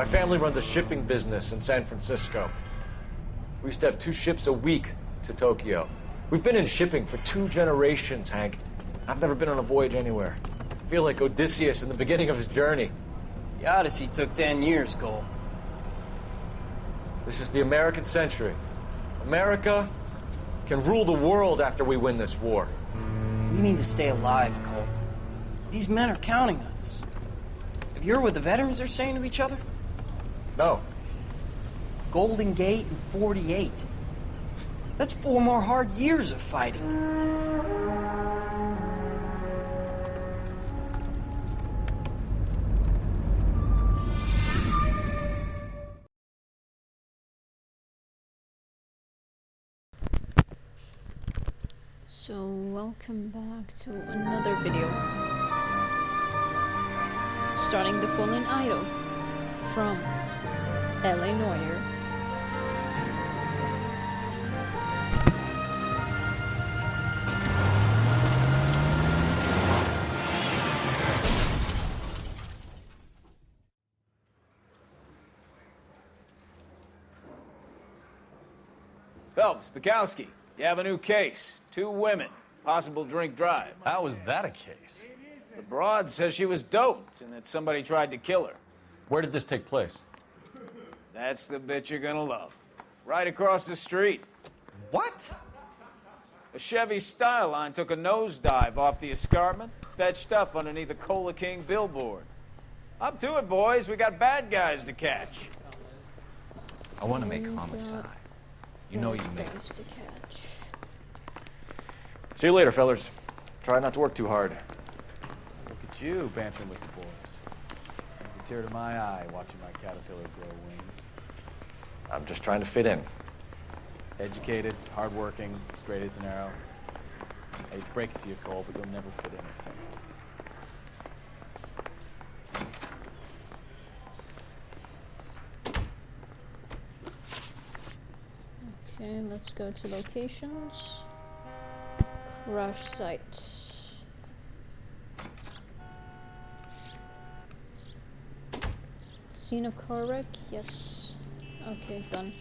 My family runs a shipping business in San Francisco. We used to have 2 ships a week to Tokyo. We've been in shipping for 2 generations, Hank. I've never been on a voyage anywhere. I feel like Odysseus in the beginning of his journey. The Odyssey took 10 years, Cole. This is the American century. America can rule the world after we win this war. We need to stay alive, Cole. These men are counting on us. Have you heard what the veterans are saying to each other? No. Golden Gate and 48. That's 4 more hard years of fighting. So, welcome back to another video. Starting the Fallen Idol from Noire. Phelps, Bukowski, you have a new case. 2 women, possible drink drive. How is that a case? The broad says she was doped and that somebody tried to kill her. Where did this take place? That's the bit you're gonna love. Right across the street. What? A Chevy Styline took a nosedive off the escarpment, fetched up underneath a Cola King billboard. Up to it, boys. We got bad guys to catch. I want to make homicide. You know you may. Guys to catch. See you later, fellas. Try not to work too hard. Look at you bantering with the boys. Brings a tear to my eye watching my caterpillar grow wings. I'm just trying to fit in. Educated, hardworking, straight as an arrow. I hate to break it to you, Cole, but you'll never fit in at Central. Okay, let's go to locations. Crash site. Scene of car wreck? Yes. Okay, done.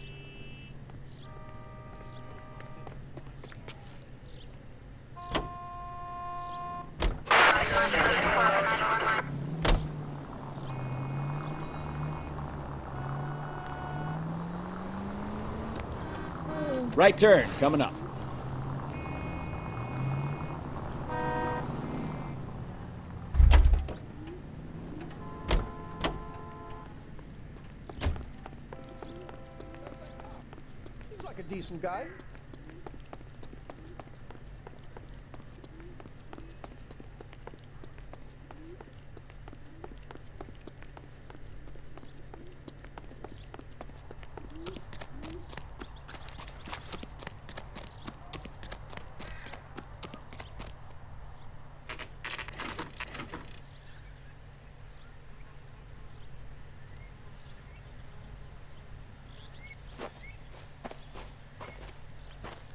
Right turn, coming up. Seems like a decent guy.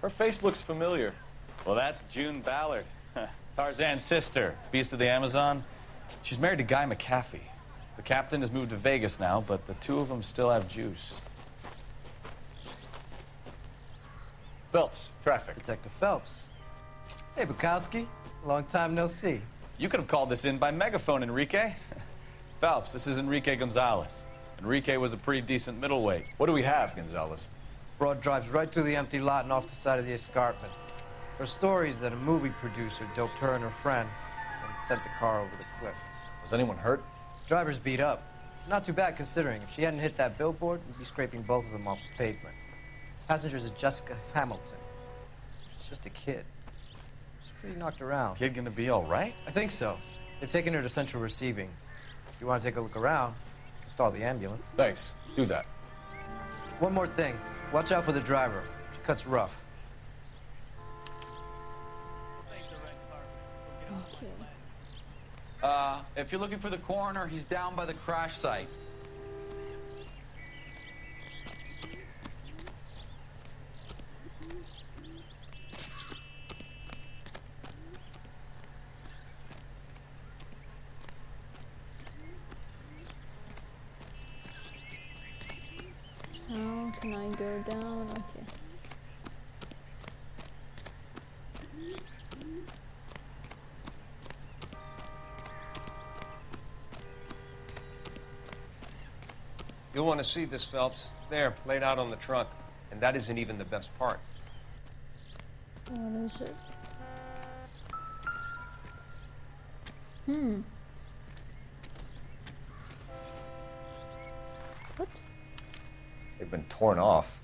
Her face looks familiar. Well, that's June Ballard, Tarzan's sister, beast of the Amazon. She's married to Guy McAfee. The captain has moved to Vegas now, but the 2 of them still have juice. Phelps, traffic. Detective Phelps. Hey, Bukowski. Long time no see. You could have called this in by megaphone, Enrique. Phelps, this is Enrique Gonzalez. Enrique was a pretty decent middleweight. What do we have, Gonzalez? Broad drives right through the empty lot and off the side of the escarpment. There are stories that a movie producer doped her and her friend and sent the car over the cliff. Was anyone hurt? Driver's beat up. Not too bad considering. If she hadn't hit that billboard, we'd be scraping both of them off the pavement. Passenger's a Jessica Hamilton. She's just a kid. She's pretty knocked around. Kid gonna be all right? I think so. They've taken her to central receiving. If you want to take a look around, you can stall the ambulance. Thanks. Do that. One more thing. Watch out for the driver. She cuts rough. Okay. If you're looking for the coroner, he's down by the crash site. How can I go down? Okay. You'll want to see this, Phelps. There, laid out on the trunk. And that isn't even the best part. What is it? What? They've been torn off.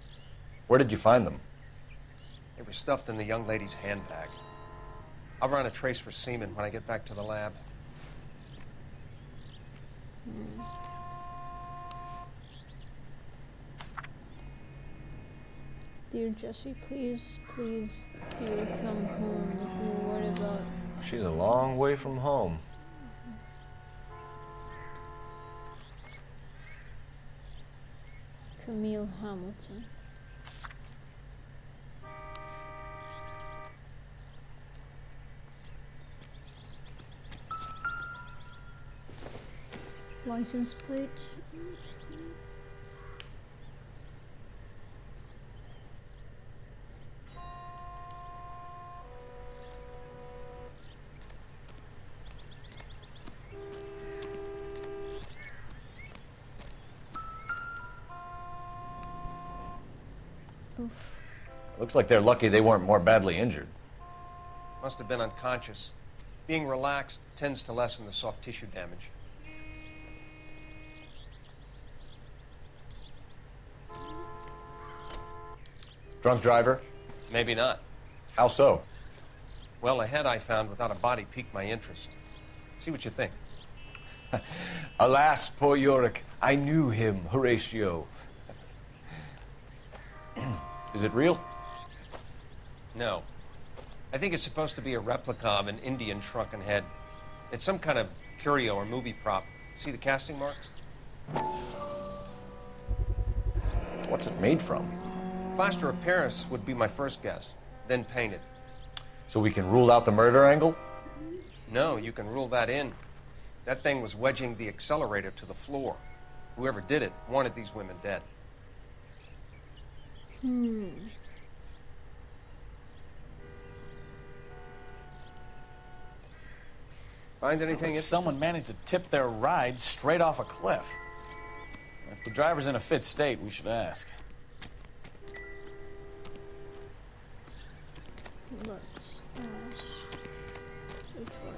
Where did you find them? They were stuffed in the young lady's handbag. I'll run a trace for semen when I get back to the lab. Dear Jesse, please, please, do come home if you're worried about... She's a long way from home. Camille Hamilton. License plate. Oof. Looks like they're lucky they weren't more badly injured. Must have been unconscious. Being relaxed tends to lessen the soft tissue damage. Drunk driver? Maybe not. How so? Well, a head I found without a body piqued my interest. See what you think. Alas, poor Yorick. I knew him, Horatio. Is it real? No. I think it's supposed to be a replica of an Indian shrunken head. It's some kind of curio or movie prop. See the casting marks? What's it made from? Plaster of Paris would be my first guess, then painted. So we can rule out the murder angle? No, you can rule that in. That thing was wedging the accelerator to the floor. Whoever did it wanted these women dead. Find anything? Someone managed to tip their ride straight off a cliff. If the driver's in a fit state, we should ask. Let's ask the driver.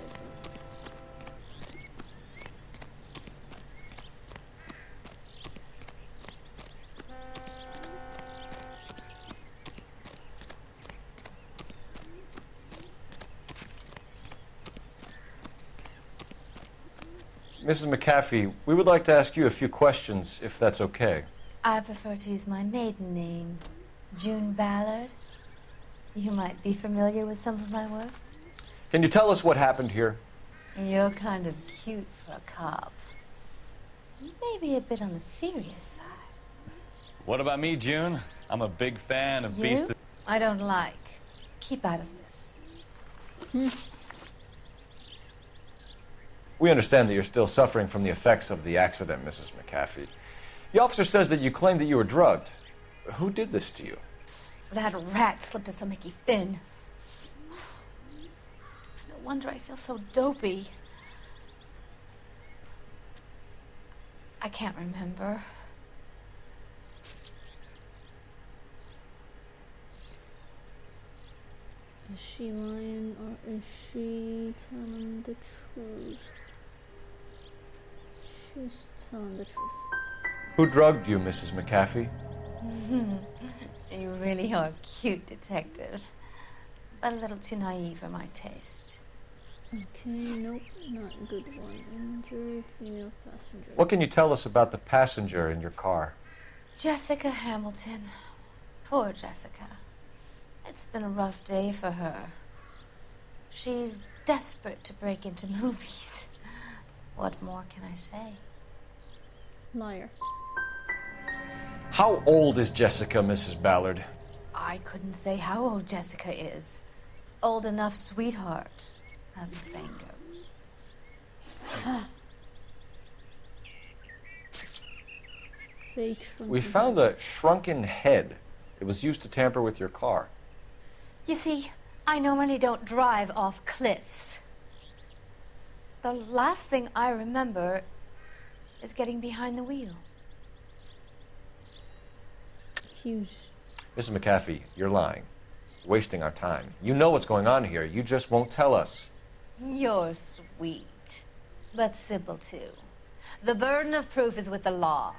Mrs. McAfee, we would like to ask you a few questions, if that's okay. I prefer to use my maiden name, June Ballard. You might be familiar with some of my work. Can you tell us what happened here? You're kind of cute for a cop. Maybe a bit on the serious side. What about me, June? I'm a big fan of Beast. You? I don't like. Keep out of this. We understand that you're still suffering from the effects of the accident, Mrs. McAfee. The officer says that you claimed that you were drugged. Who did this to you? That rat slipped us a Mickey Finn. It's no wonder I feel so dopey. I can't remember. Is she lying or is she telling the truth? She's telling the truth. Who drugged you, Mrs. McAfee? You really are a cute detective, but a little too naive for my taste. Okay, nope, not a good one. Injured female passenger. What can you tell us about the passenger in your car? Jessica Hamilton. Poor Jessica. It's been a rough day for her. She's desperate to break into movies. What more can I say? Liar. How old is Jessica, Mrs. Ballard? I couldn't say how old Jessica is. Old enough, sweetheart, as the saying goes. Fake shrunken We found a shrunken head. It was used to tamper with your car. You see, I normally don't drive off cliffs. The last thing I remember is getting behind the wheel. Huge. Mrs. McAfee, you're lying. Wasting our time. You know what's going on here. You just won't tell us. You're sweet, but simple too. The burden of proof is with the law.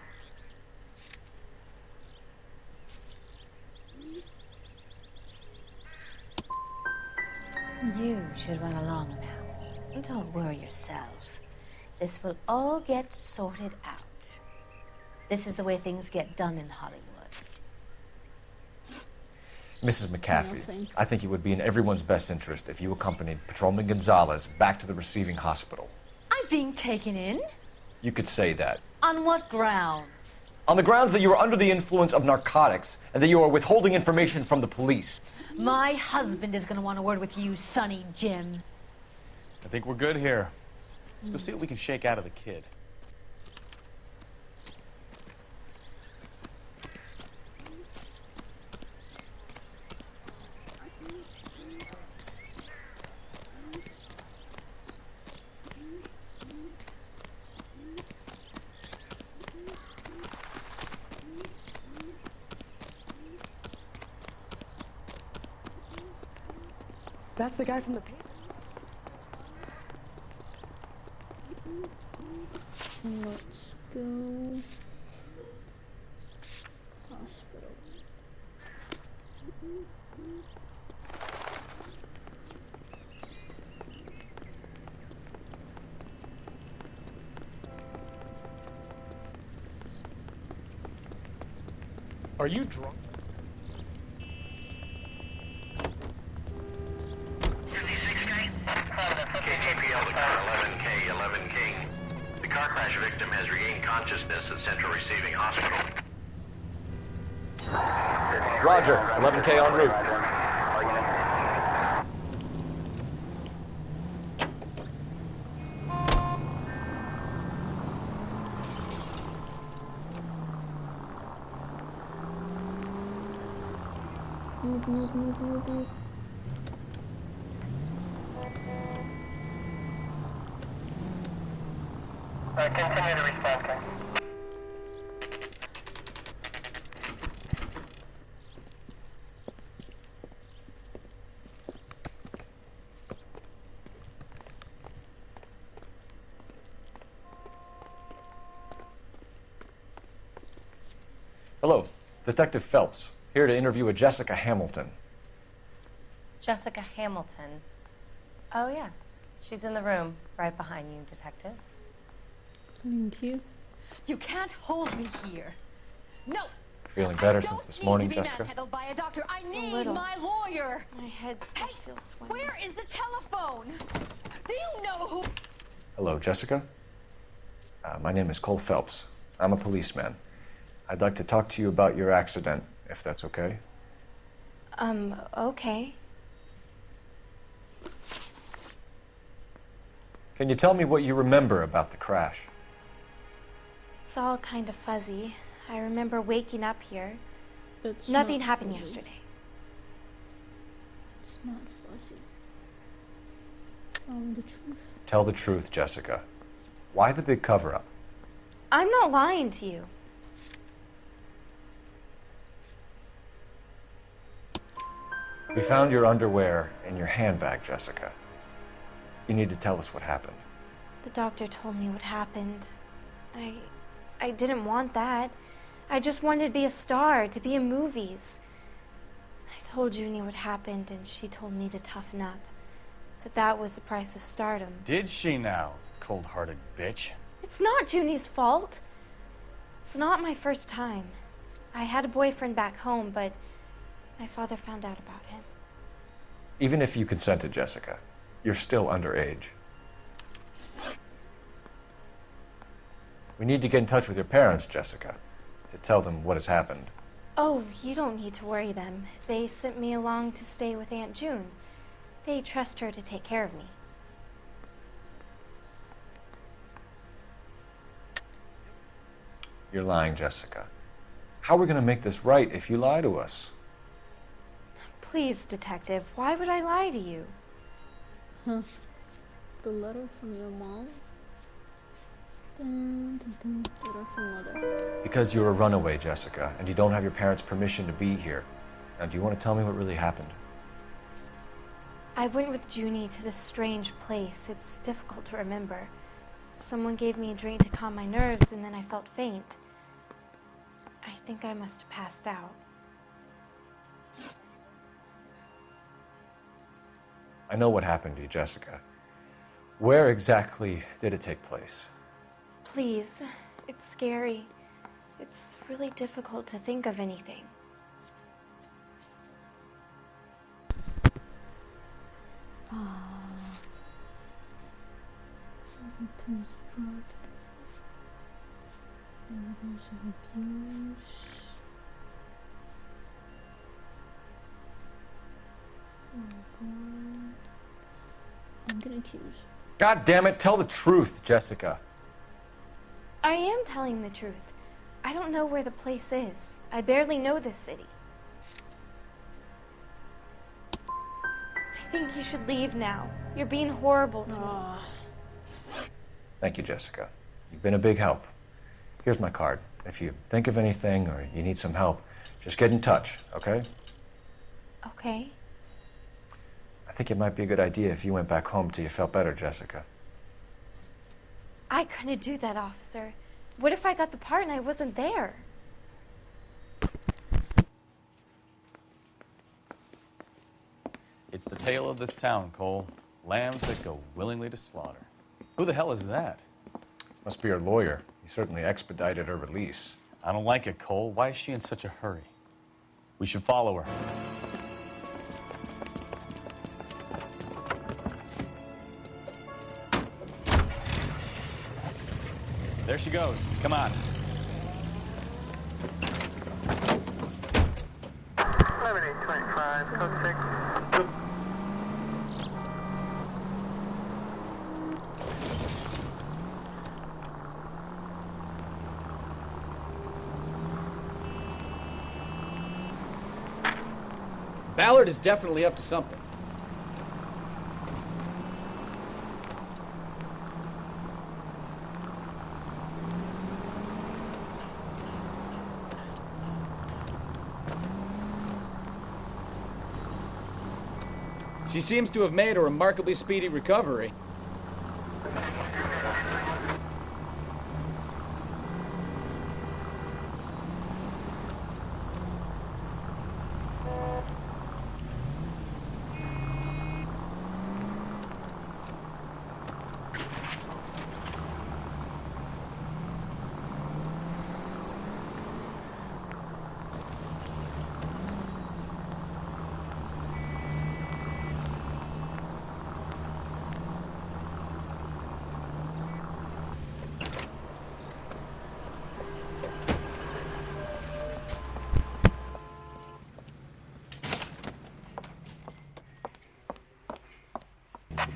You should run along now. Don't worry yourself. This will all get sorted out. This is the way things get done in Hollywood. Mrs. McAfee, Nothing. I think it would be in everyone's best interest if you accompanied Patrolman Gonzalez back to the receiving hospital. I'm being taken in? You could say that. On what grounds? On the grounds that you are under the influence of narcotics and that you are withholding information from the police. My husband is going to want a word with you, Sonny Jim. I think we're good here. Let's go see what we can shake out of the kid. That's the guy from the paper. Let's go. Hospital. Are you drunk? KTPL to car 11K, 11 King. The car crash victim has regained consciousness at Central Receiving Hospital. Roger, 11K en route. Move, move, move, move, move. Continue to respond, King. Hello, Detective Phelps, here to interview a Jessica Hamilton. Jessica Hamilton. Oh, yes. She's in the room, right behind you, Detective. Thank you. You can't hold me here. No! Feeling better since this morning, I don't need to Jessica? be manhandled by a doctor. I need little. my lawyer. My head still feels swimming. Where is the telephone? Do you know who? Hello, Jessica. My name is Cole Phelps. I'm a policeman. I'd like to talk to you about your accident, if that's okay. Okay. Can you tell me what you remember about the crash? It's all kind of fuzzy. I remember waking up here. It's Nothing not happened fuzzy. yesterday. It's not fuzzy. Tell the truth. Tell the truth, Jessica. Why the big cover-up? I'm not lying to you. We found your underwear in your handbag, Jessica. You need to tell us what happened. The doctor told me what happened. I didn't want that. I just wanted to be a star, to be in movies. I told Junie what happened, and she told me to toughen up. That was the price of stardom. Did she now, cold-hearted bitch? It's not Junie's fault. It's not my first time. I had a boyfriend back home, but my father found out about him. Even if you consented, Jessica, you're still underage. We need to get in touch with your parents, Jessica, to tell them what has happened. Oh, you don't need to worry them. They sent me along to stay with Aunt June. They trust her to take care of me. You're lying, Jessica. How are we going to make this right if you lie to us? Please, detective, why would I lie to you? Huh. The letter from your mom? Letter from mother. Because you're a runaway, Jessica, and you don't have your parents' permission to be here. Now, do you want to tell me what really happened? I went with Junie to this strange place. It's difficult to remember. Someone gave me a drink to calm my nerves, and then I felt faint. I think I must have passed out. I know what happened to you, Jessica. Where exactly did it take place? Please, it's scary. It's really difficult to think of anything. Everything's drugged. Everything's abuse. Oh God. I'm getting accused. God damn it, tell the truth, Jessica. I am telling the truth. I don't know where the place is. I barely know this city. I think you should leave now. You're being horrible to me. Thank you, Jessica. You've been a big help. Here's my card. If you think of anything or you need some help, just get in touch, okay? Okay. I think it might be a good idea if you went back home till you felt better, Jessica. I couldn't do that, officer. What if I got the part and I wasn't there? It's the tale of this town, Cole. Lambs that go willingly to slaughter. Who the hell is that? Must be her lawyer. He certainly expedited her release. I don't like it, Cole. Why is she in such a hurry? We should follow her. There she goes. Come on. 11825, code 6. Ballard is definitely up to something. She seems to have made a remarkably speedy recovery.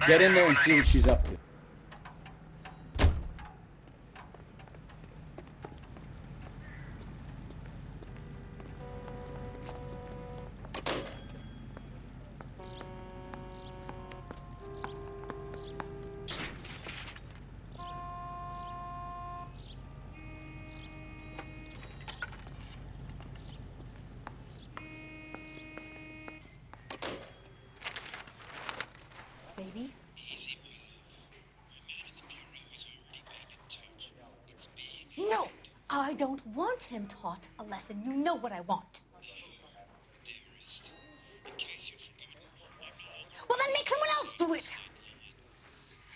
Get in there and see what she's up to. Baby? No! I don't want him taught a lesson. You know what I want. Well, then make someone else do it!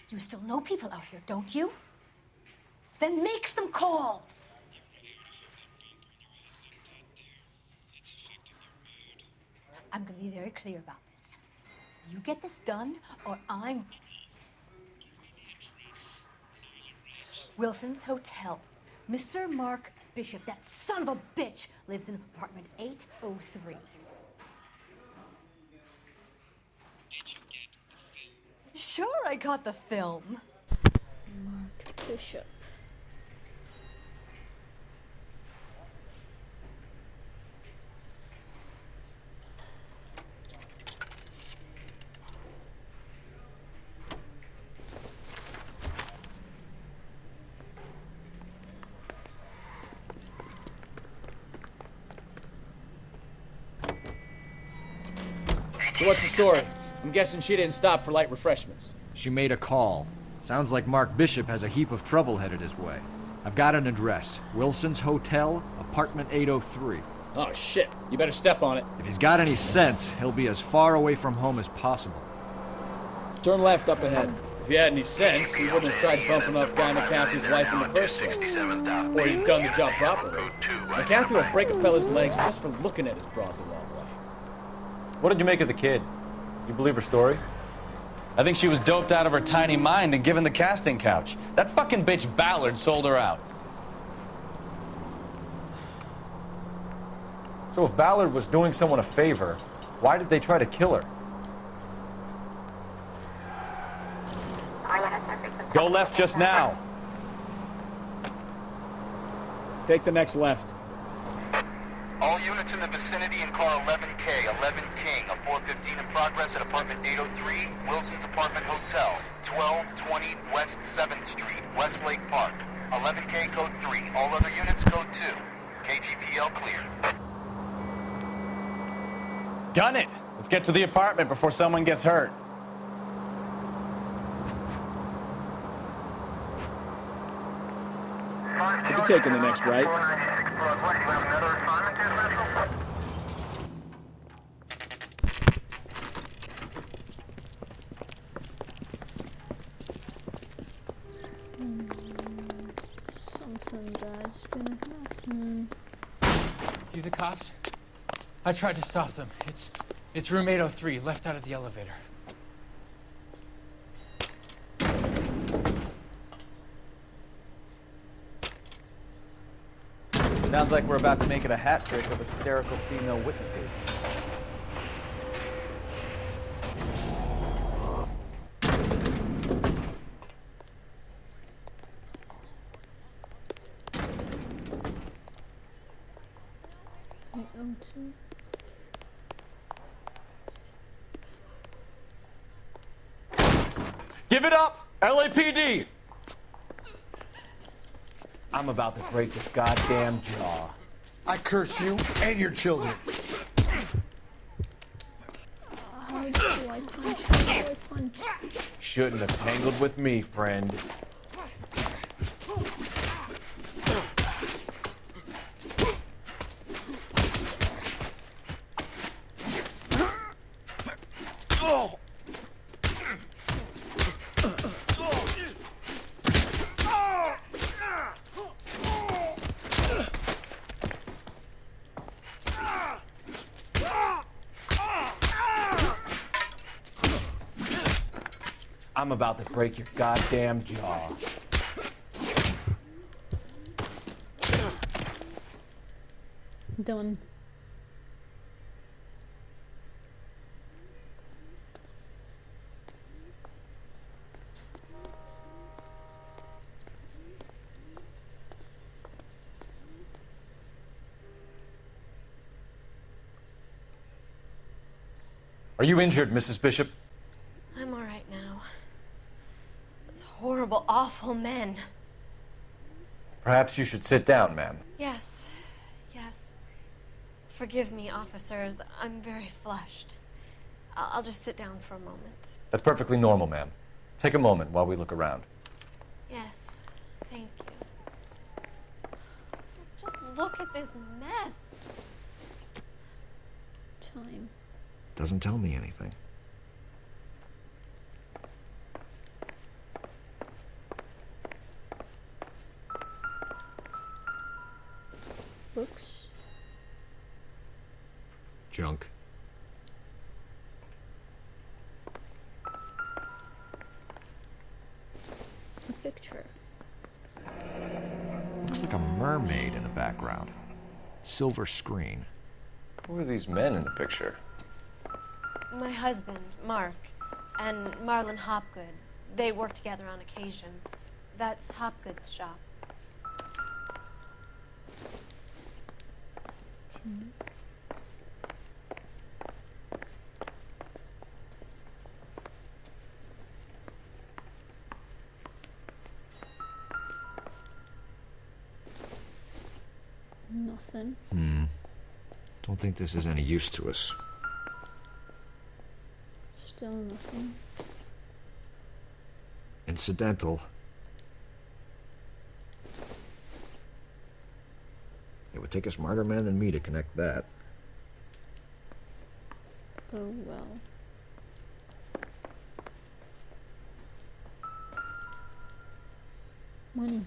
You still know people out here, don't you? Then make some calls! I'm gonna be very clear about this. You get this done, or I'm... Wilson's Hotel. Mr. Mark Bishop, that son of a bitch, lives in apartment 803. Sure, I got the film. Mark Bishop. So what's the story? I'm guessing she didn't stop for light refreshments. She made a call. Sounds like Mark Bishop has a heap of trouble headed his way. I've got an address. Wilson's Hotel, apartment 803. Oh, shit. You better step on it. If he's got any sense, he'll be as far away from home as possible. Turn left up ahead. If he had any sense, he wouldn't have tried bumping off Guy McCaffrey's wife in the first place. Or he'd done the job properly. McCaffrey will break a fella's legs just for looking at his broad the wrong way. What did you make of the kid? You believe her story? I think she was doped out of her tiny mind and given the casting couch. That fucking bitch Ballard sold her out. So if Ballard was doing someone a favor, why did they try to kill her? Go left just now. Take the next left. All units in the vicinity in car 11K, 11 King, a 415 in progress at apartment 803, Wilson's Apartment Hotel, 1220 West 7th Street, Westlake Park. 11K code 3, all other units code 2. KGPL clear. Gun it! Let's get to the apartment before someone gets hurt. You'll be taking the next right. Something bad's gonna happen. You the cops? I tried to stop them. It's room 803, left out of the elevator. Sounds like we're about to make it a hat trick of hysterical female witnesses. Give it up! LAPD! I'm about to break your goddamn jaw. I curse you and your children. How do I punch? How do I punch? Shouldn't have tangled with me, friend. I'm about to break your goddamn jaw. Done. Are you injured, Mrs. Bishop? I'm all right now. Those horrible, awful men. Perhaps you should sit down, ma'am. Yes, yes. Forgive me, officers. I'm very flushed. I'll just sit down for a moment. That's perfectly normal, ma'am. Take a moment while we look around. Yes, thank you. Just look at this mess. Time. Doesn't tell me anything. Books. Junk. A picture. Looks like a mermaid in the background. Silver screen. Who are these men in the picture? My husband, Mark, and Marlon Hopgood. They work together on occasion. That's Hopgood's shop. Nothing. Don't think this is any use to us. Still nothing. Incidental. It would take a smarter man than me to connect that. Oh well. Money.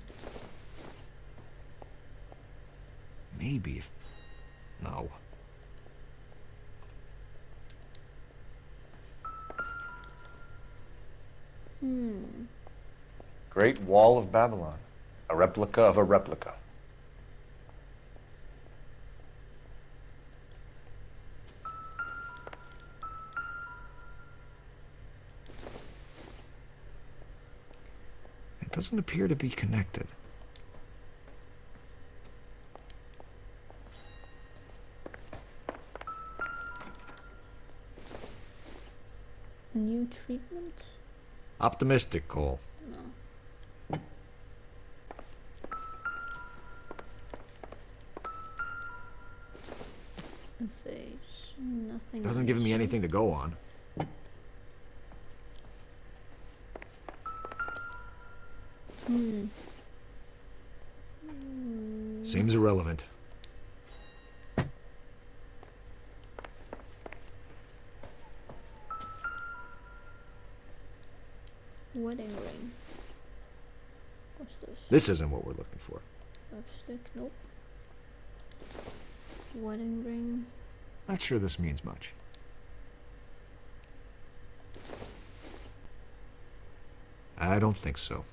Maybe if... No. Great Wall of Babylon. A replica of a replica. It doesn't appear to be connected. New treatment? Optimistic, Cole. No. Face. Nothing. Doesn't give me anything to go on. Seems irrelevant. Wedding ring. What's this? This isn't what we're looking for. Lipstick? Nope. Wedding ring. Not sure this means much. I don't think so.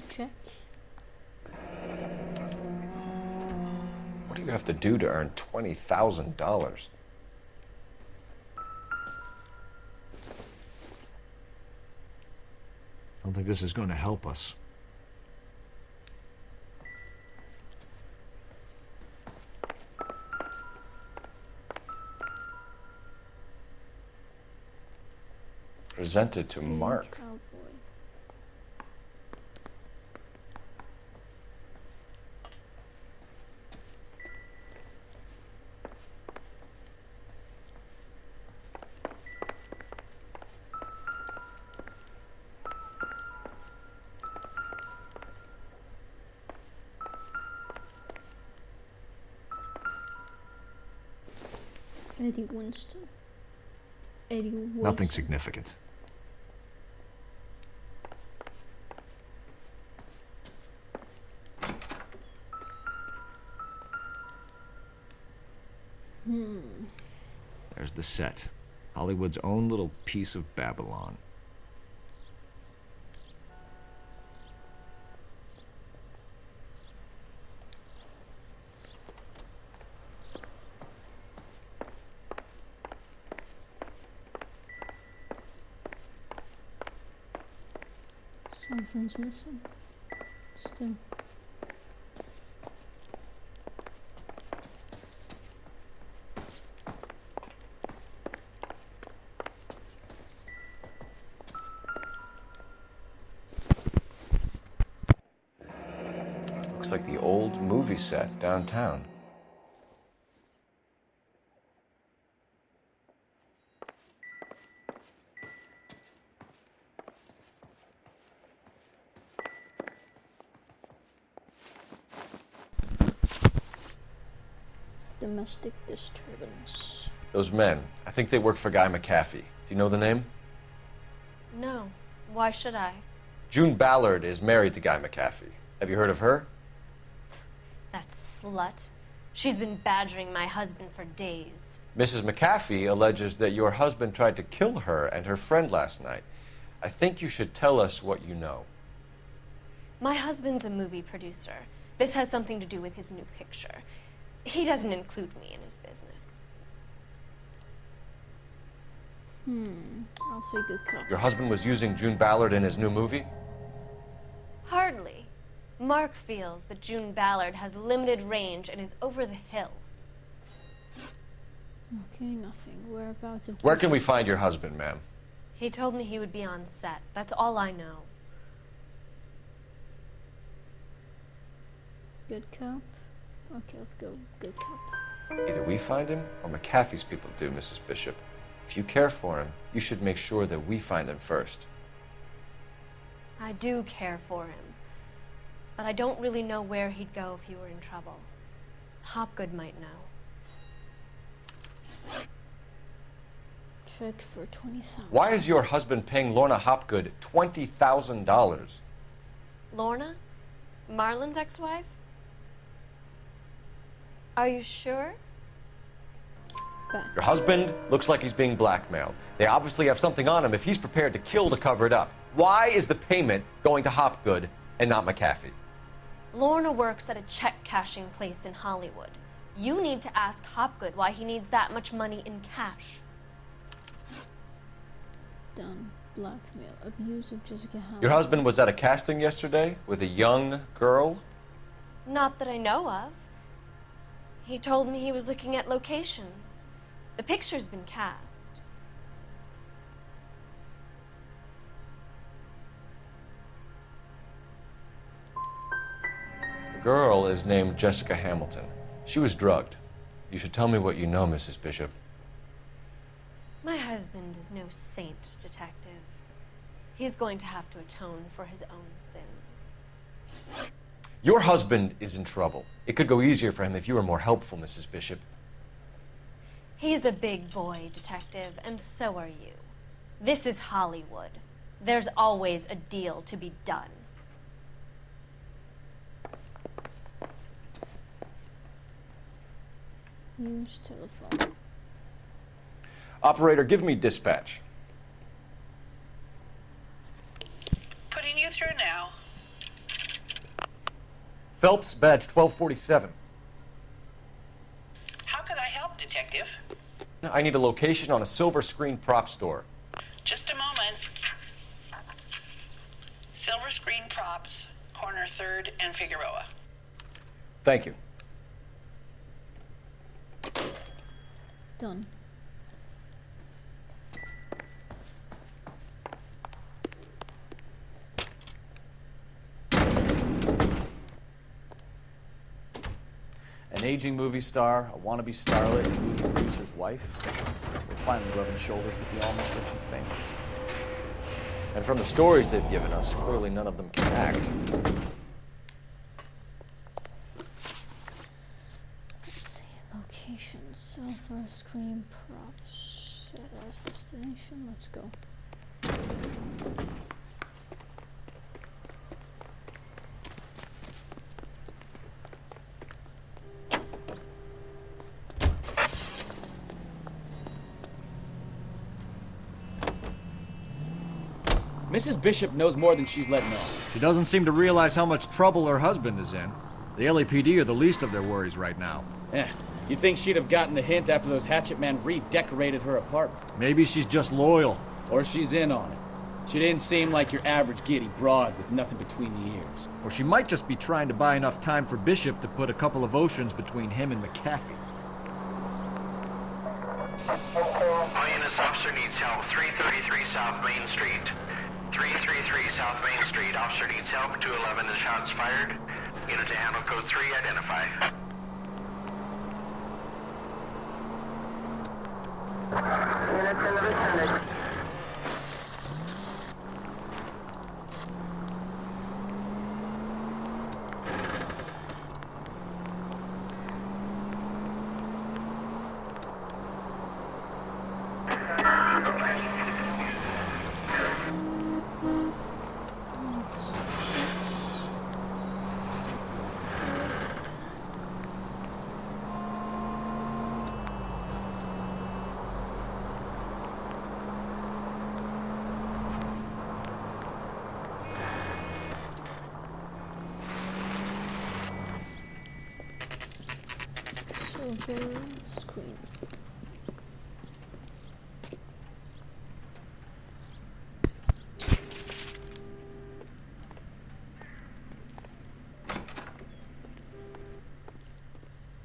Check. What do you have to do to earn $20,000? I don't think this is going to help us. Presented to Mark. Eddie Winston. Eddie Winston. Nothing significant. There's the set. Hollywood's own little piece of Babylon. Something's missing. Still. Looks like the old movie set downtown. Domestic disturbance. Those men, I think they work for Guy McAfee. Do you know the name? No. Why should I? June Ballard is married to Guy McAfee. Have you heard of her? That slut. She's been badgering my husband for days. Mrs. McAfee alleges that your husband tried to kill her and her friend last night. I think you should tell us what you know. My husband's a movie producer. This has something to do with his new picture. He doesn't include me in his business. I'll say good cop. Your husband was using June Ballard in his new movie? Hardly. Mark feels that June Ballard has limited range and is over the hill. Okay, nothing. Whereabouts of... Where can we find your husband, ma'am? He told me he would be on set. That's all I know. Good cop? Okay, let's go. Good cop. Either we find him or McAfee's people do, Mrs. Bishop. If you care for him, you should make sure that we find him first. I do care for him. But I don't really know where he'd go if he were in trouble. Hopgood might know. Check for 20,000. Why is your husband paying Lorna Hopgood $20,000? Lorna? Marlon's ex-wife? Are you sure? Your husband looks like he's being blackmailed. They obviously have something on him if he's prepared to kill to cover it up. Why is the payment going to Hopgood and not McAfee? Lorna works at a check-cashing place in Hollywood. You need to ask Hopgood why he needs that much money in cash. Done. Blackmail. Abuse of Jessica Hamilton. Your husband was at a casting yesterday with a young girl? Not that I know of. He told me he was looking at locations. The picture's been cast. The girl is named Jessica Hamilton. She was drugged. You should tell me what you know, Mrs. Bishop. My husband is no saint, Detective. He's going to have to atone for his own sins. Your husband is in trouble. It could go easier for him if you were more helpful, Mrs. Bishop. He's a big boy, Detective, and so are you. This is Hollywood. There's always a deal to be done. Use telephone. Operator, give me dispatch. Putting you through now. Phelps, badge 1247. How could I help, Detective? I need a location on a silver screen prop store. Just a moment. Silver Screen Props, corner 3rd and Figueroa. Thank you. Done. An aging movie star, a wannabe starlet, a movie producer's wife. We're finally rubbing shoulders with the almost rich and famous. And from the stories they've given us, clearly none of them can act. Let's see. Location. Silver screen props. Set as destination. Let's go. Mrs. Bishop knows more than she's letting on. She doesn't seem to realize how much trouble her husband is in. The LAPD are the least of their worries right now. You'd think she'd have gotten the hint after those hatchet men redecorated her apartment. Maybe she's just loyal. Or she's in on it. She didn't seem like your average giddy broad with nothing between the ears. Or she might just be trying to buy enough time for Bishop to put a couple of oceans between him and McAfee. All units, officer needs help. 333 South Main Street. 333 South Main Street. Officer needs help. 211 and shots fired. Unit to handle code 3, identify. Units in the vicinity. Silver screen.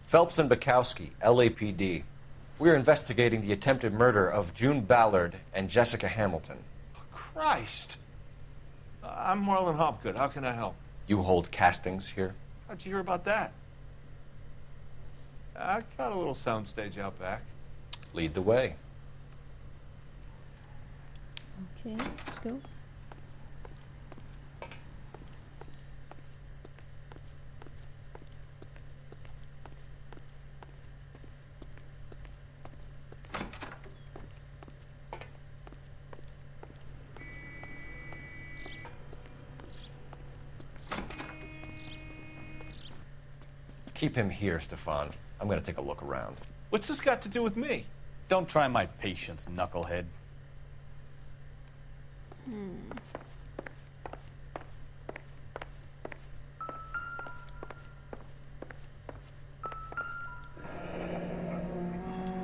Phelps and Bukowski, LAPD. We're investigating the attempted murder of June Ballard and Jessica Hamilton. Christ. I'm Marlon Hopgood. How can I help? You hold castings here? How'd you hear about that? I got a little soundstage out back. Lead the way. Okay, let's go. Keep him here, Stefan. I'm gonna take a look around. What's this got to do with me? Don't try my patience, knucklehead.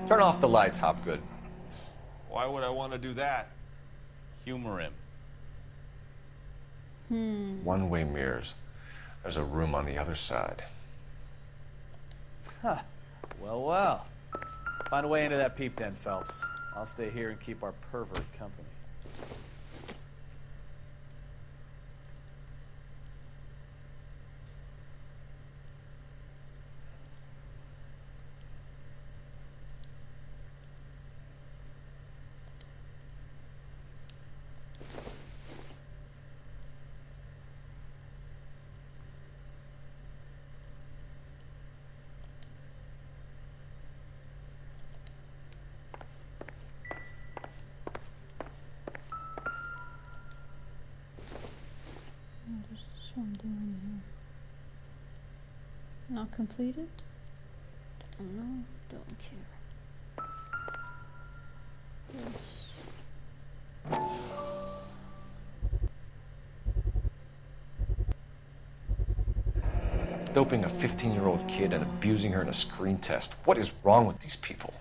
Turn off the lights, Hopgood. Why would I want to do that? Humor him. One-way mirrors. There's a room on the other side. Huh. Well, well. Find a way into that peep den, Phelps. I'll stay here and keep our pervert company. What is this one doing here? Not completed? Don't know, don't care. Yes. Doping a 15-year-old kid and abusing her in a screen test. What is wrong with these people?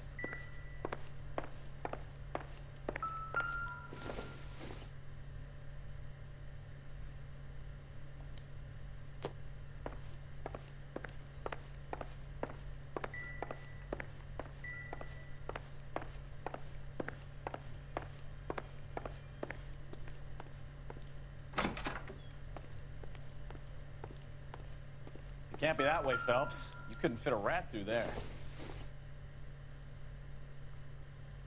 It can't be that way, Phelps. You couldn't fit a rat through there.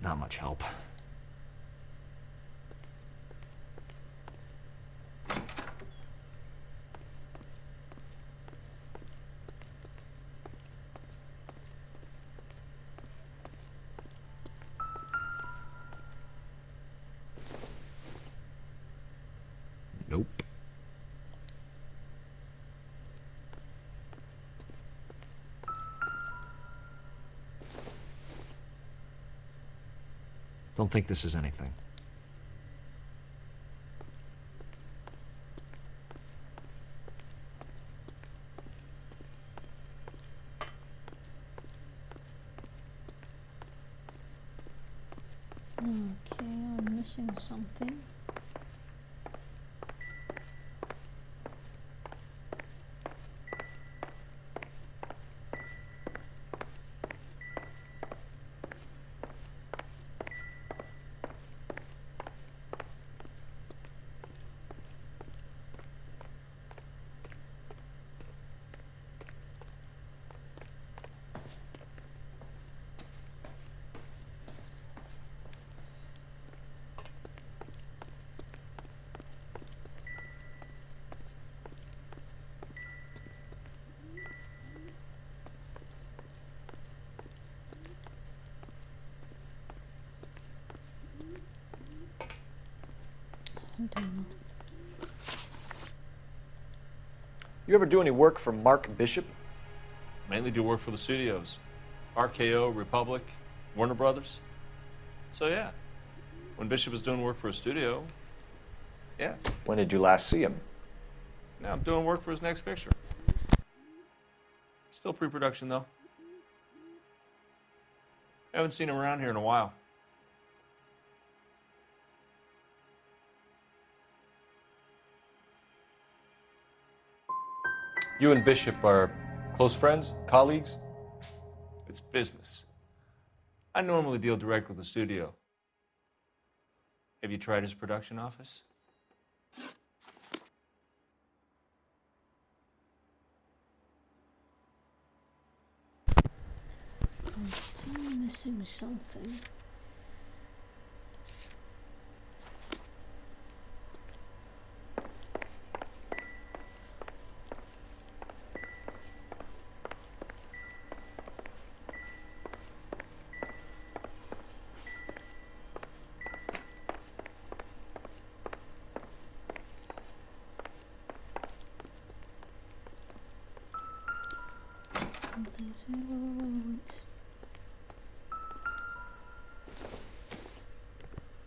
Not much help. Nope. Don't think this is anything. Okay, I'm missing something. I don't know. You ever do any work for Mark Bishop? Mainly do work for the studios. RKO, Republic, Warner Brothers. So yeah, when Bishop was doing work for a studio, yeah. When did you last see him? Now I'm doing work for his next picture. Still pre-production though. Haven't seen him around here in a while. You and Bishop are close friends, colleagues? It's business. I normally deal direct with the studio. Have you tried his production office? I'm still missing something.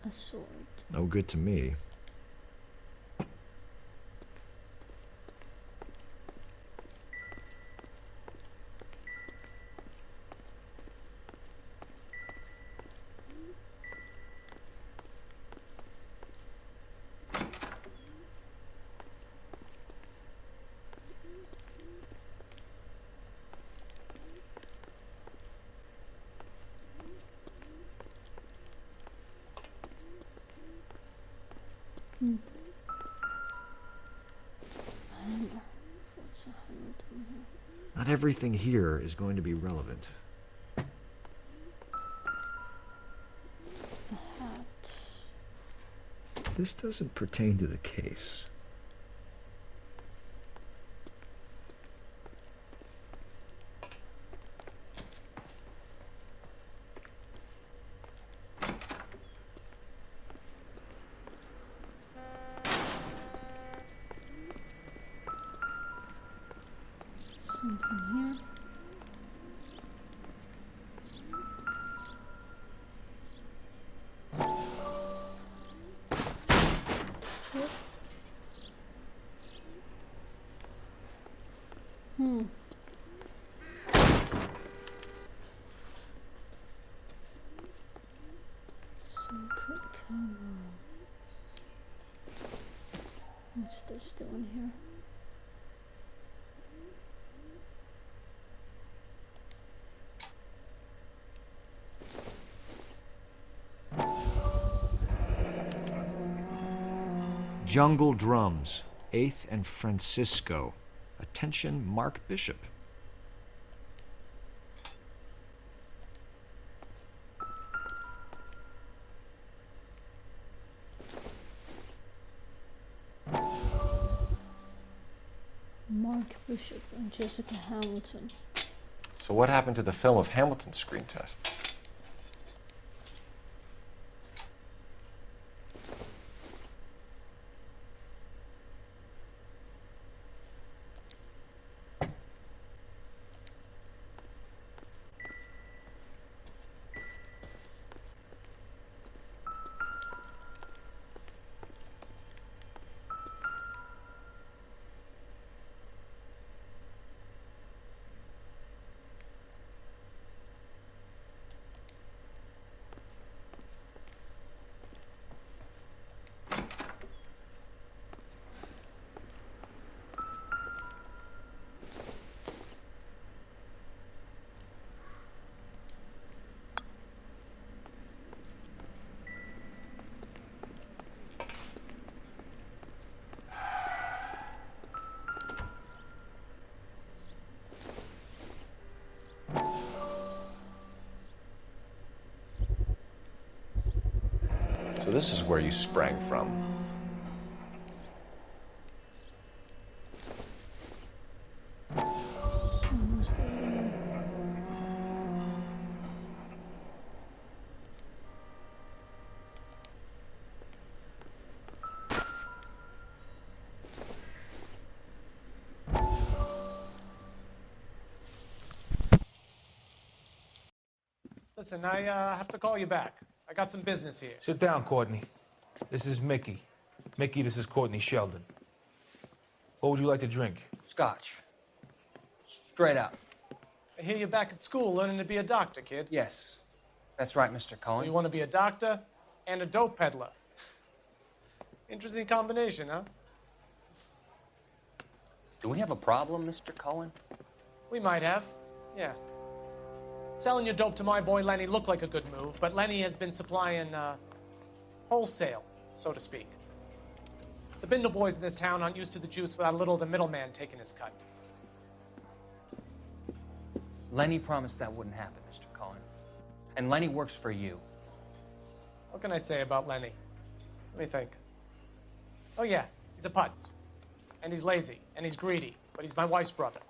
A sword. No good to me. Not everything here is going to be relevant. A hat. This doesn't pertain to the case. Something here. Yep. Secret camera. What's this doing here? Jungle Drums, 8th and Francisco. Attention, Mark Bishop. Mark Bishop and Jessica Hamilton. So what happened to the film of Hamilton's screen test? So this is where you sprang from. Listen, I have to call you back. I got some business here. Sit down, Courtney. This is Mickey. Mickey, this is Courtney Sheldon. What would you like to drink? Scotch. Straight up. I hear you're back at school learning to be a doctor, kid. Yes. That's right, Mr. Cohen. So you want to be a doctor and a dope peddler. Interesting combination, huh? Do we have a problem, Mr. Cohen? We might have, yeah. Selling your dope to my boy Lenny looked like a good move, but Lenny has been supplying, wholesale, so to speak. The Bindle boys in this town aren't used to the juice without a little of the middleman taking his cut. Lenny promised that wouldn't happen, Mr. Cohen. And Lenny works for you. What can I say about Lenny? Let me think. Oh yeah, he's a putz. And he's lazy, and he's greedy, but he's my wife's brother.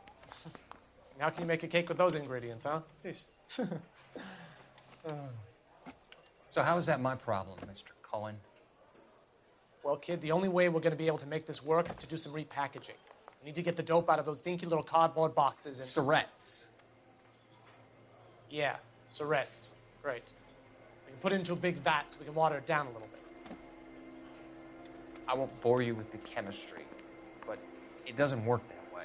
And how can you make a cake with those ingredients, huh? Jeez. So how is that my problem, Mr. Cohen? Well, kid, the only way we're going to be able to make this work is to do some repackaging. We need to get the dope out of those dinky little cardboard boxes and... Surrettes. Yeah, Surrettes. Great. We can put it into a big vat so we can water it down a little bit. I won't bore you with the chemistry, but it doesn't work that way.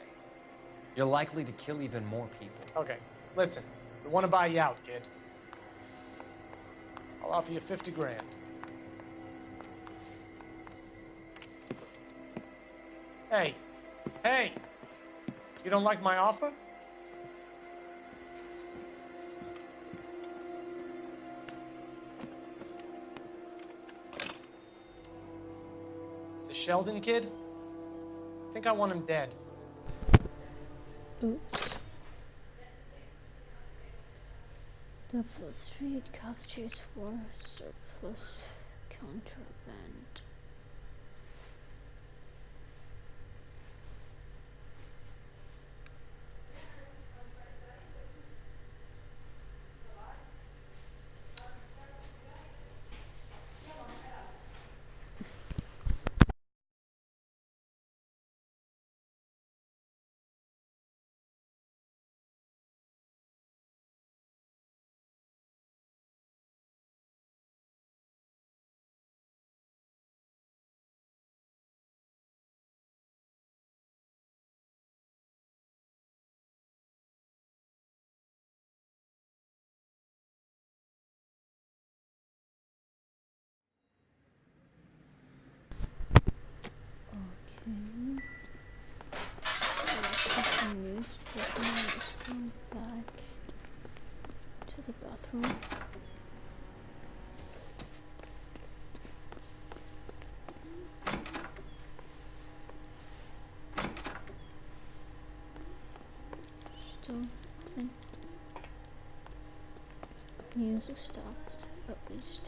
You're likely to kill even more people. Okay, listen. We want to buy you out, kid. I'll offer you 50 grand. Hey, hey! You don't like my offer? The Sheldon kid? I think I want him dead. Oops. Double Street cops chase for surplus contraband. Continues, but now it's going back to the bathroom. Still nothing. Music stopped, at least.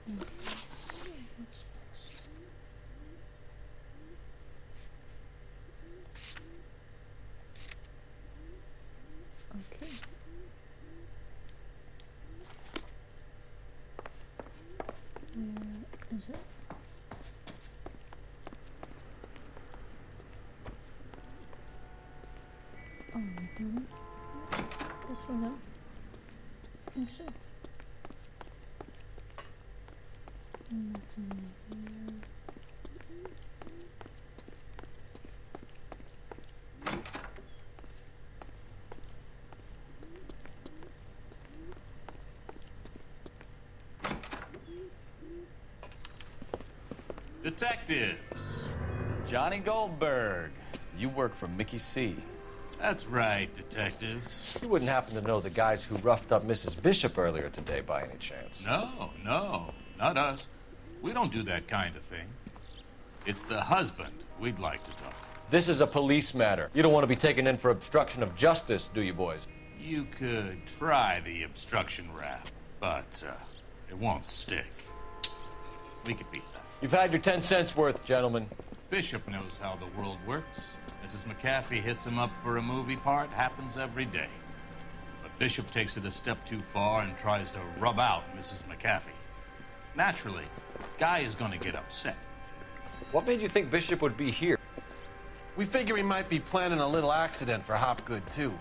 Okay, so what's next? Okay. Where is it? Oh, right there. This one up. Oh, sure. Nothing here. Detectives. Johnny Goldberg. You work for Mickey C. That's right, detectives. You wouldn't happen to know the guys who roughed up Mrs. Bishop earlier today by any chance? No, not us. We don't do that kind of thing. It's the husband we'd like to talk. This is a police matter. You don't want to be taken in for obstruction of justice, do you, boys? You could try the obstruction rap, but it won't stick. We could beat that. You've had your 10 cents worth, gentlemen. Bishop knows how the world works. Mrs. McAfee hits him up for a movie part, happens every day. But Bishop takes it a step too far and tries to rub out Mrs. McAfee. Naturally, Guy is going to get upset. What made you think Bishop would be here? We figure he might be planning a little accident for Hopgood, too.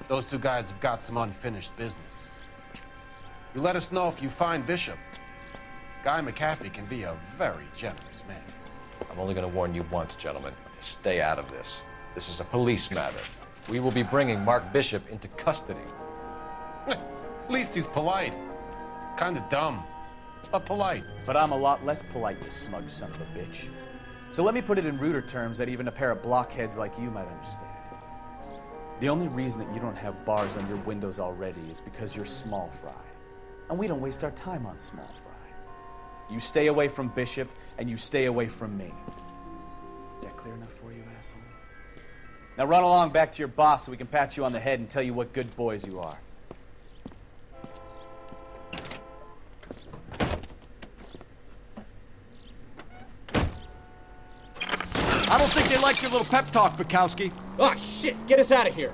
Those two guys have got some unfinished business. You let us know if you find Bishop. Guy McAfee can be a very generous man. I'm only going to warn you once, gentlemen, to stay out of this. This is a police matter. We will be bringing Mark Bishop into custody. At least he's polite. Kind of dumb, but polite. But I'm a lot less polite, you smug son of a bitch. So let me put it in ruder terms that even a pair of blockheads like you might understand. The only reason that you don't have bars on your windows already is because you're small fry. And we don't waste our time on small fry. You stay away from Bishop, and you stay away from me. Is that clear enough for you, asshole? Now run along back to your boss so we can pat you on the head and tell you what good boys you are. I don't think they like your little pep talk, Bukowski. Oh, shit! Get us out of here!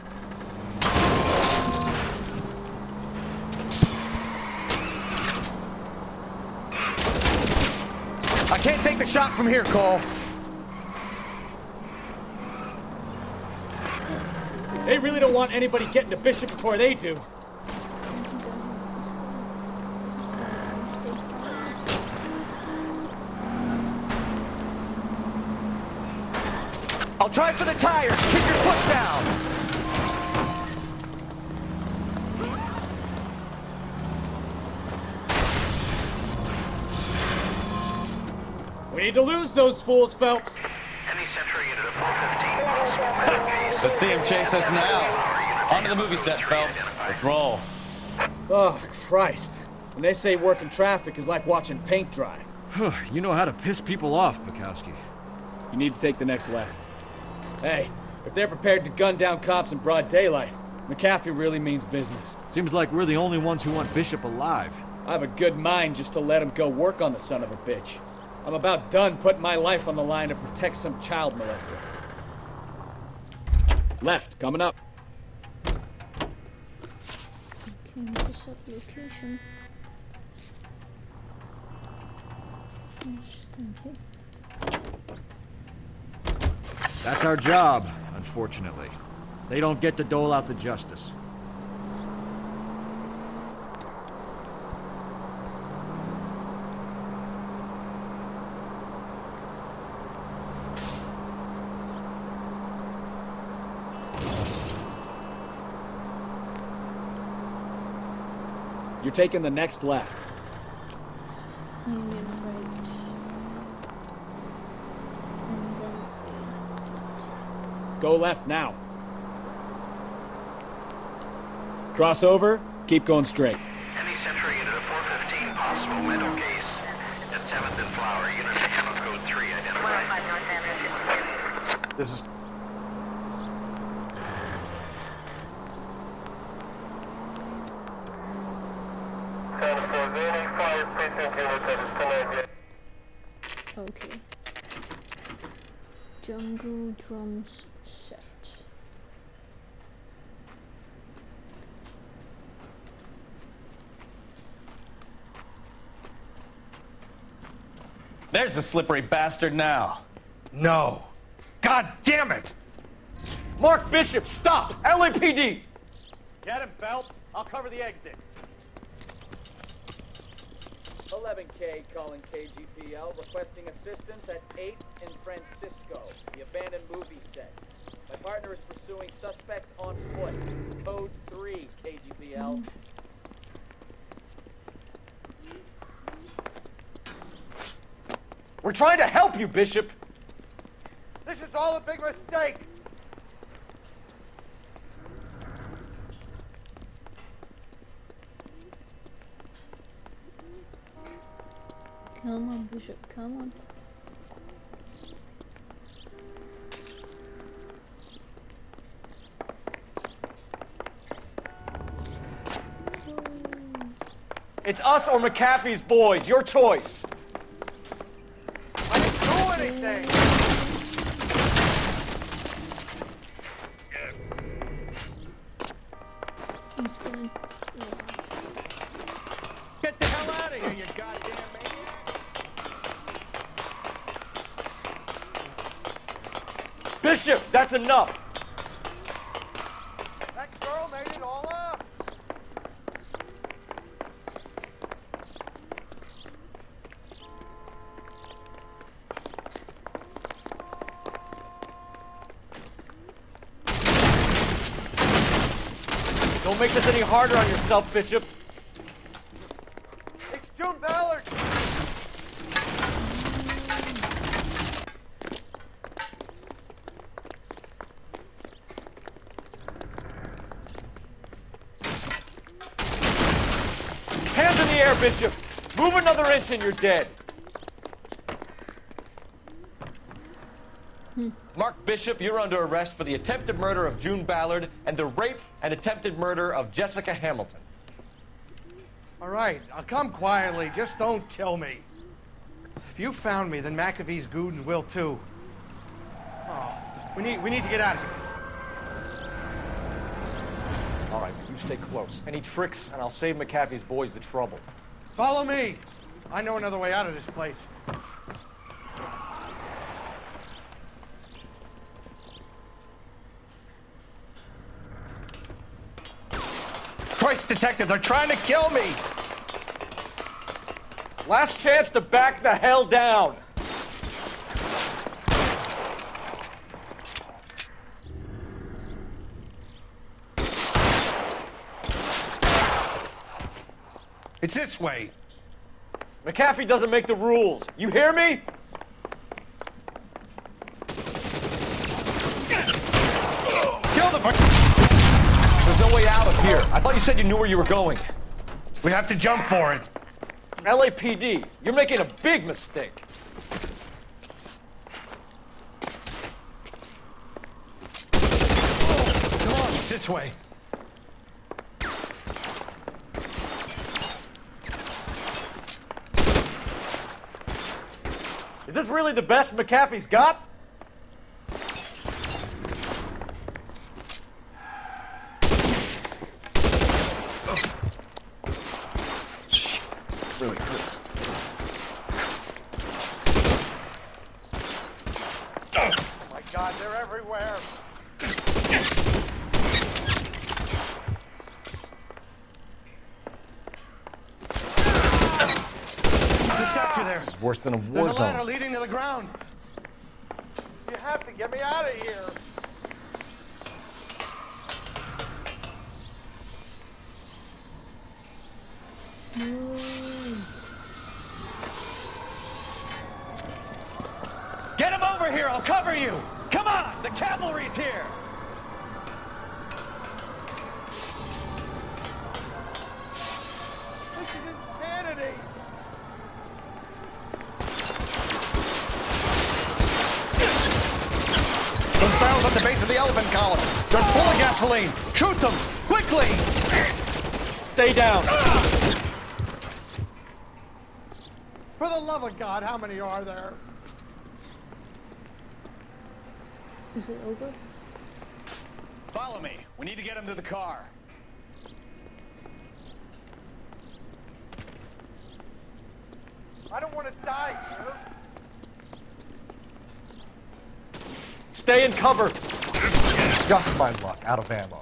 I can't take the shot from here, Cole. They really don't want anybody getting to Bishop before they do. I'll try for the tires. Keep your foot down. We need to lose those fools, Phelps. Any Central unit of 415 possible. Let's see him chase us now. Onto the movie set, Phelps. Let's roll. Oh, Christ. When they say working traffic is like watching paint dry. You know how to piss people off, Bukowski. You need to take the next left. Hey, if they're prepared to gun down cops in broad daylight, McAfee really means business. Seems like we're the only ones who want Bishop alive. I have a good mind just to let him go work on the son of a bitch. I'm about done putting my life on the line to protect some child molester. Left, coming up. Okay, to set location. Thank you. That's our job, unfortunately. They don't get to dole out the justice. You're taking the next left. Union right. And then Go left now. Cross over, keep going straight. Any Central unit of 415 possible mental case at 7th and Flower. Unit to handle code 3 identified. This is... okay. Jungle drums set. There's the slippery bastard now. No. God damn it! Mark Bishop, stop! LAPD! Get him, Phelps. I'll cover the exit. 11K calling KGPL, requesting assistance at 8th in Francisco, the abandoned movie set. My partner is pursuing suspect on foot. Code 3, KGPL. We're trying to help you, Bishop! This is all a big mistake! Come on, Bishop, come on. It's us or McAfee's boys, your choice. I didn't do anything! Get the hell out of here, you goddamn maniac! Bishop, that's enough! That girl made it all up! Don't make this any harder on yourself, Bishop. It's June Ballard! the air, Bishop. Move another inch and you're dead. Mark Bishop, you're under arrest for the attempted murder of June Ballard and the rape and attempted murder of Jessica Hamilton. All right, I'll come quietly. Just don't kill me. If you found me, then McAfee's goons will too. Oh, we need to get out of here. All right, you stay close. Any tricks, and I'll save McAfee's boys the trouble. Follow me. I know another way out of this place. Christ, detective, they're trying to kill me! Last chance to back the hell down. It's this way. McAfee doesn't make the rules. You hear me? Kill the... There's no way out of here. I thought you said you knew where you were going. We have to jump for it. LAPD, you're making a big mistake. Come on, it's this way. Is this really the best McAfee's got? Really hurts. Oh my God, they're everywhere. Just got you there. This is worse than a war There's a zone. ladder leading to the ground. You have to get me out of here. Get him over here, I'll cover you! Come on, the cavalry's here! This is insanity. Those barrels at the base of the elephant column. They're full of gasoline. Shoot them, quickly! Stay down. For the love of God, how many are there? Is it over? Follow me. We need to get him to the car. I don't want to die here. Stay in cover. Just my luck, out of ammo.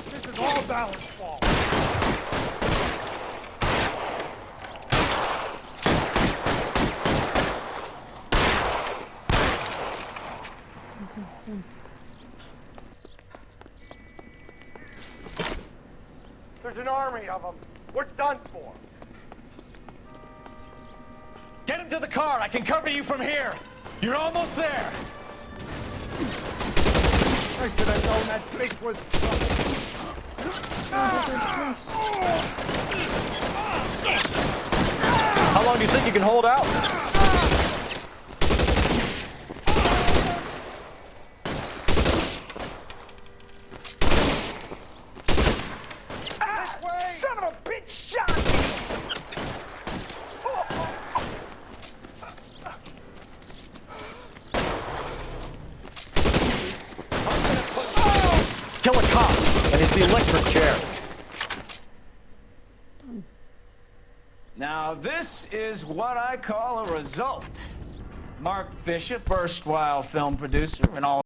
This is all Ballard's fault. There's an army of them. We're done for. Get him to the car. I can cover you from here. You're almost there. I should have known that place was... How long do you think you can hold out? Son of a bitch shot me! Kill a cop, and it's the electric chair. Now, this is what I call a result. Mark Bishop, erstwhile film producer and all